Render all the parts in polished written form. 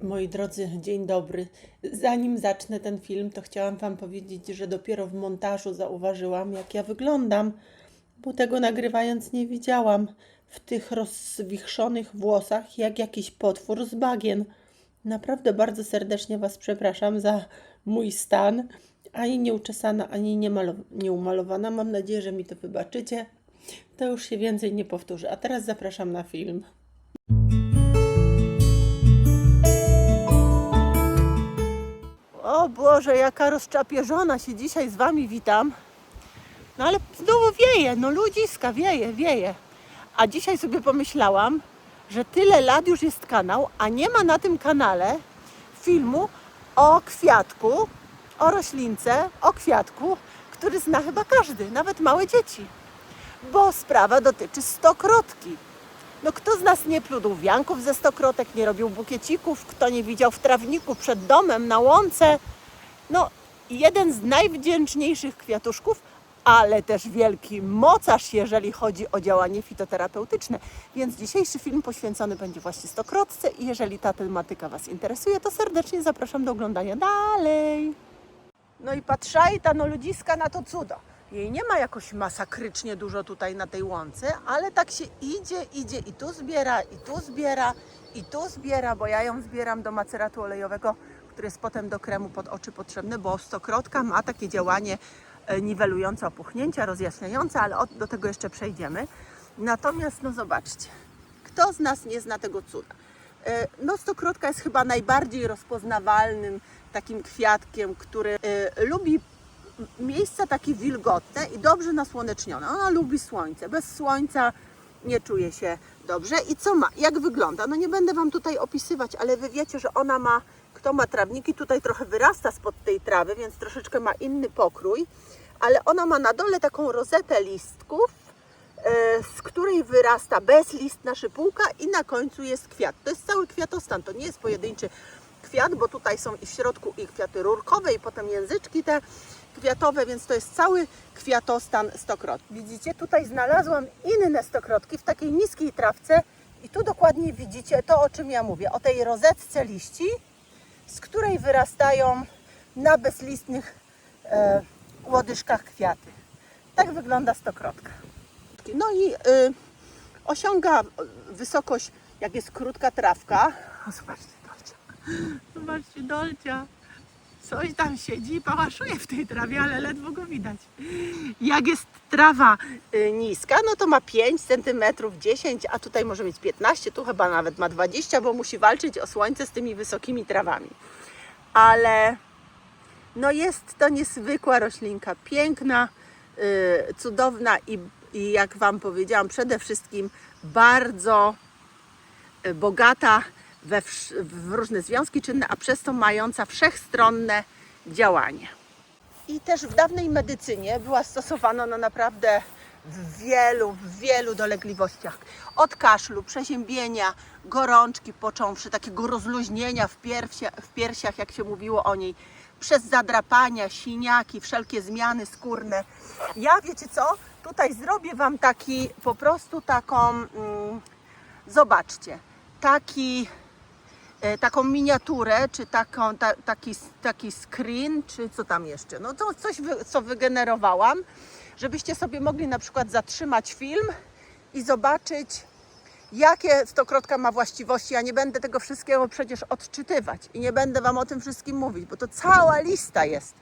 Moi drodzy, dzień dobry. Zanim zacznę ten film, to chciałam Wam powiedzieć, że dopiero w montażu zauważyłam, jak ja wyglądam, bo tego nagrywając nie widziałam. W tych rozwichrzonych włosach, jak jakiś potwór z bagien. Naprawdę bardzo serdecznie Was przepraszam za mój stan. Ani nieuczesana, ani nieumalowana. Mam nadzieję, że mi to wybaczycie. To już się więcej nie powtórzy. A teraz zapraszam na film. O Boże, jaka rozczapieżona się dzisiaj z Wami witam. No ale znowu wieje, no ludziska, wieje. A dzisiaj sobie pomyślałam, że tyle lat już jest kanał, a nie ma na tym kanale filmu o kwiatku, o roślince, o kwiatku, który zna chyba każdy, nawet małe dzieci. Bo sprawa dotyczy stokrotki. No kto z nas nie pludł wianków ze stokrotek, nie robił bukiecików, kto nie widział w trawniku przed domem, na łące. No, jeden z najwdzięczniejszych kwiatuszków, ale też wielki mocarz, jeżeli chodzi o działanie fitoterapeutyczne. Więc dzisiejszy film poświęcony będzie właśnie stokrotce i jeżeli ta tematyka Was interesuje, to serdecznie zapraszam do oglądania dalej. No i patrzajta, no ludziska, na to cudo. Jej nie ma jakoś masakrycznie dużo tutaj na tej łące, ale tak się idzie i tu zbiera, i tu zbiera, i tu zbiera, bo ja ją zbieram do maceratu olejowego, który jest potem do kremu pod oczy potrzebny, bo stokrotka ma takie działanie niwelujące opuchnięcia, rozjaśniające, ale do tego jeszcze przejdziemy. Natomiast, no zobaczcie, kto z nas nie zna tego cuda? No stokrotka jest chyba najbardziej rozpoznawalnym takim kwiatkiem, który lubi miejsca takie wilgotne i dobrze nasłonecznione. Ona lubi słońce. Bez słońca nie czuje się dobrze. I co ma? Jak wygląda? No nie będę Wam tutaj opisywać, ale Wy wiecie, że ona ma, kto ma trawniki, tutaj trochę wyrasta spod tej trawy, więc troszeczkę ma inny pokrój, ale ona ma na dole taką rozetę listków, z której wyrasta bezlistna szypułka i na końcu jest kwiat. To jest cały kwiatostan, to nie jest pojedynczy kwiat, bo tutaj są i w środku i kwiaty rurkowe i potem języczki te kwiatowe, więc to jest cały kwiatostan stokrotki. Widzicie, tutaj znalazłam inne stokrotki w takiej niskiej trawce i tu dokładnie widzicie to, o czym ja mówię, o tej rozetce liści, z której wyrastają na bezlistnych łodyżkach kwiaty. Tak wygląda stokrotka. No i osiąga wysokość, jak jest krótka trawka. O, zobaczcie Dolcia. Coś tam siedzi i pałaszuje w tej trawie, ale ledwo go widać. Jak jest trawa niska, no to ma 5 cm, 10 a tutaj może mieć 15, tu chyba nawet ma 20, bo musi walczyć o słońce z tymi wysokimi trawami. Ale no jest to niezwykła roślinka, piękna, cudowna i jak Wam powiedziałam, przede wszystkim bardzo bogata w różne związki czynne, a przez to mająca wszechstronne działanie. I też w dawnej medycynie była stosowana no naprawdę w wielu dolegliwościach. Od kaszlu, przeziębienia, gorączki, począwszy takiego rozluźnienia w piersiach, jak się mówiło o niej, przez zadrapania, siniaki, wszelkie zmiany skórne. Ja, wiecie co, tutaj zrobię Wam taki, po prostu taką, zobaczcie, taką miniaturę, czy taki screen, czy co tam jeszcze. No to coś, co wygenerowałam, żebyście sobie mogli na przykład zatrzymać film i zobaczyć, jakie stokrotka ma właściwości. Ja nie będę tego wszystkiego przecież odczytywać i nie będę Wam o tym wszystkim mówić, bo to cała lista jest.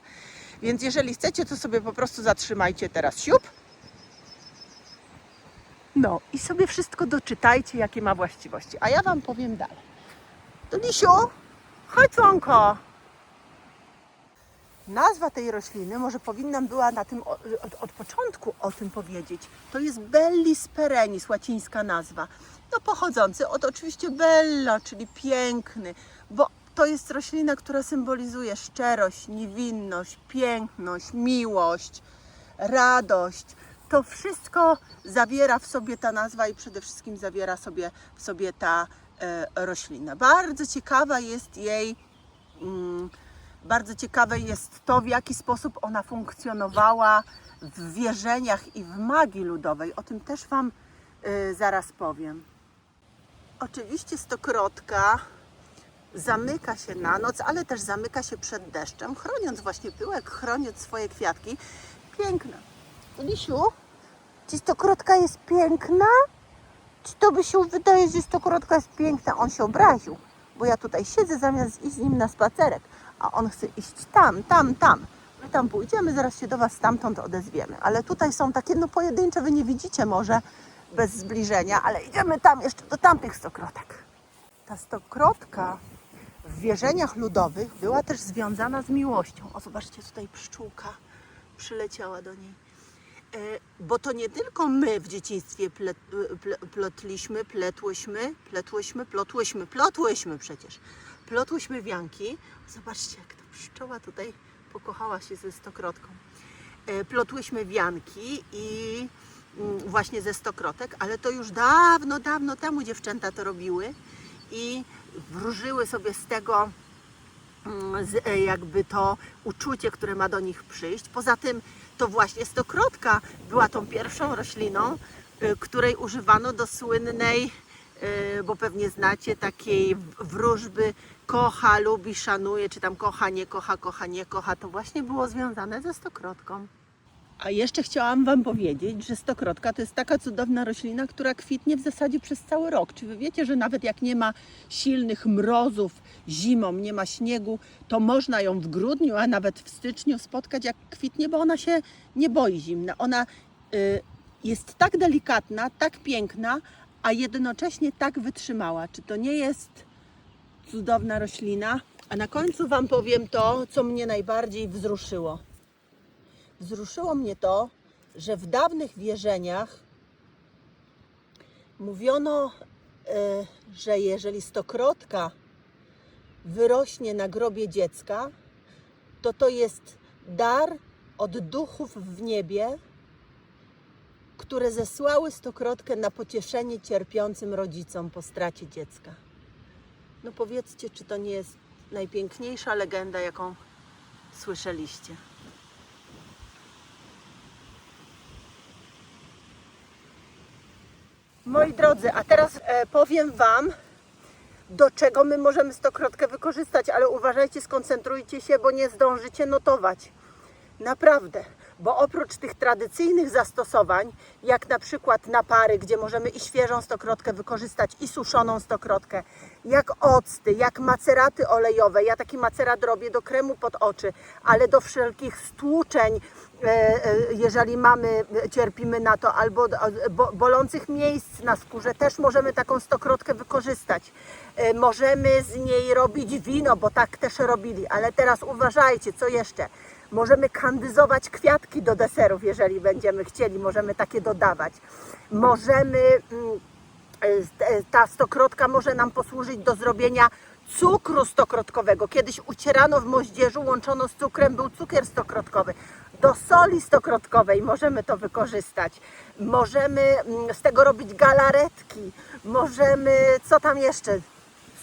Więc jeżeli chcecie, to sobie po prostu zatrzymajcie teraz siup. No i sobie wszystko doczytajcie, jakie ma właściwości. A ja Wam powiem dalej. To Lisiu, chodź dzwonko. Nazwa tej rośliny, może powinnam była na tym od początku o tym powiedzieć. To jest Bellis perennis, łacińska nazwa. No pochodzący od oczywiście bella, czyli piękny, bo to jest roślina, która symbolizuje szczerość, niewinność, piękność, miłość, radość. To wszystko zawiera w sobie ta nazwa i przede wszystkim zawiera w sobie ta roślina. Bardzo ciekawe jest to, w jaki sposób ona funkcjonowała w wierzeniach i w magii ludowej. O tym też Wam zaraz powiem. Oczywiście stokrotka zamyka się na noc, ale też zamyka się przed deszczem, chroniąc właśnie pyłek, chroniąc swoje kwiatki. Piękna. Lisiu, ci stokrotka jest piękna? Czy tobie się wydaje, że stokrotka jest piękna? On się obraził, bo ja tutaj siedzę zamiast iść z nim na spacerek, a on chce iść tam. My tam pójdziemy, zaraz się do Was stamtąd odezwiemy. Ale tutaj są takie pojedyncze, Wy nie widzicie może bez zbliżenia, ale idziemy tam jeszcze do tamtych stokrotek. Ta stokrotka w wierzeniach ludowych była też związana z miłością. O, zobaczcie, tutaj pszczółka przyleciała do niej. Bo to nie tylko my w dzieciństwie plotłyśmy wianki. Zobaczcie, jak ta pszczoła tutaj pokochała się ze stokrotką. Plotłyśmy wianki i właśnie ze stokrotek, ale to już dawno temu dziewczęta to robiły i wróżyły sobie z tego jakby to uczucie, które ma do nich przyjść. Poza tym to właśnie stokrotka była tą pierwszą rośliną, której używano do słynnej, bo pewnie znacie, takiej wróżby kocha, lubi, szanuje, czy tam kocha, nie kocha. To właśnie było związane ze stokrotką. A jeszcze chciałam Wam powiedzieć, że stokrotka to jest taka cudowna roślina, która kwitnie w zasadzie przez cały rok. Czy Wy wiecie, że nawet jak nie ma silnych mrozów zimą, nie ma śniegu, to można ją w grudniu, a nawet w styczniu spotkać, jak kwitnie, bo ona się nie boi zimna. Ona jest tak delikatna, tak piękna, a jednocześnie tak wytrzymała. Czy to nie jest cudowna roślina? A na końcu Wam powiem to, co mnie najbardziej wzruszyło. Wzruszyło mnie to, że w dawnych wierzeniach mówiono, że jeżeli stokrotka wyrośnie na grobie dziecka, to jest dar od duchów w niebie, które zesłały stokrotkę na pocieszenie cierpiącym rodzicom po stracie dziecka. No powiedzcie, czy to nie jest najpiękniejsza legenda, jaką słyszeliście? Moi drodzy, a teraz powiem Wam, do czego my możemy stokrotkę wykorzystać, ale uważajcie, skoncentrujcie się, bo nie zdążycie notować. Naprawdę, bo oprócz tych tradycyjnych zastosowań, jak na przykład napary, gdzie możemy i świeżą stokrotkę wykorzystać, i suszoną stokrotkę, jak octy, jak maceraty olejowe. Ja taki macerat robię do kremu pod oczy, ale do wszelkich stłuczeń, jeżeli cierpimy na to, albo bolących miejsc na skórze, też możemy taką stokrotkę wykorzystać. Możemy z niej robić wino, bo tak też robili, ale teraz uważajcie, co jeszcze? Możemy kandyzować kwiatki do deserów, jeżeli będziemy chcieli, możemy takie dodawać. Ta stokrotka może nam posłużyć do zrobienia cukru stokrotkowego. Kiedyś ucierano w moździerzu, łączono z cukrem, był cukier stokrotkowy. Do soli stokrotkowej możemy to wykorzystać. Możemy z tego robić galaretki. Co tam jeszcze?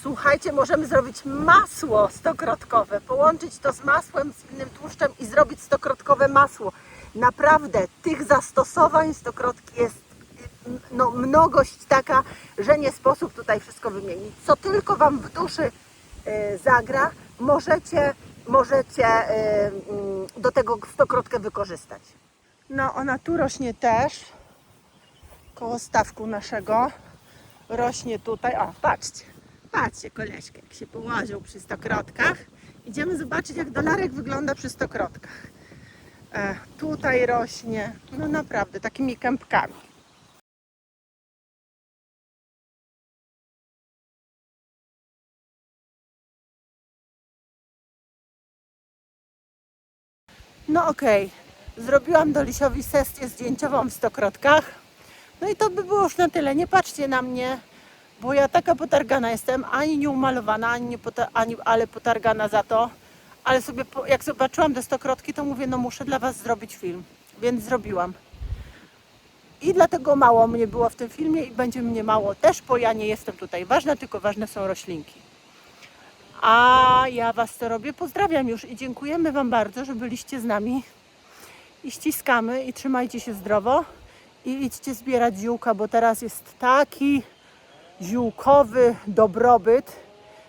Słuchajcie, możemy zrobić masło stokrotkowe, połączyć to z masłem, z innym tłuszczem i zrobić stokrotkowe masło. Naprawdę, tych zastosowań stokrotki jest mnogość taka, że nie sposób tutaj wszystko wymienić. Co tylko Wam w duszy zagra, możecie do tego stokrotkę wykorzystać. No, ona tu rośnie też, koło stawku naszego. Rośnie tutaj, o, patrzcie koleżkę, jak się położył przy stokrotkach. Idziemy zobaczyć, jak dolarek wygląda przy stokrotkach. Tutaj rośnie, no naprawdę, takimi kępkami. No okej, zrobiłam do Lisiowi sesję zdjęciową w stokrotkach. No i to by było już na tyle. Nie patrzcie na mnie, bo ja taka potargana jestem, ani nie umalowana, ale potargana za to. Ale sobie, jak zobaczyłam te stokrotki, to mówię, no muszę dla Was zrobić film. Więc zrobiłam. I dlatego mało mnie było w tym filmie i będzie mnie mało też, bo ja nie jestem tutaj ważna, tylko ważne są roślinki. A ja Was to robię. Pozdrawiam już i dziękujemy Wam bardzo, że byliście z nami. I ściskamy i trzymajcie się zdrowo. I idźcie zbierać ziółka, bo teraz jest taki ziółkowy dobrobyt,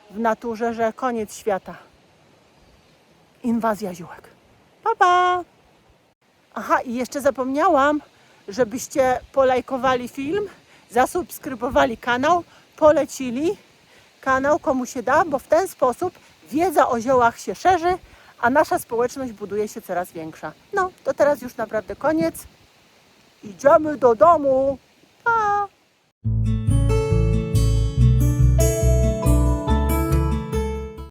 w naturze, że koniec świata. Inwazja ziółek. Pa, pa! Aha, i jeszcze zapomniałam, żebyście polajkowali film, zasubskrybowali kanał, polecili kanał komu się da, bo w ten sposób wiedza o ziołach się szerzy, a nasza społeczność buduje się coraz większa. No, to teraz już naprawdę koniec. Idziemy do domu. Pa!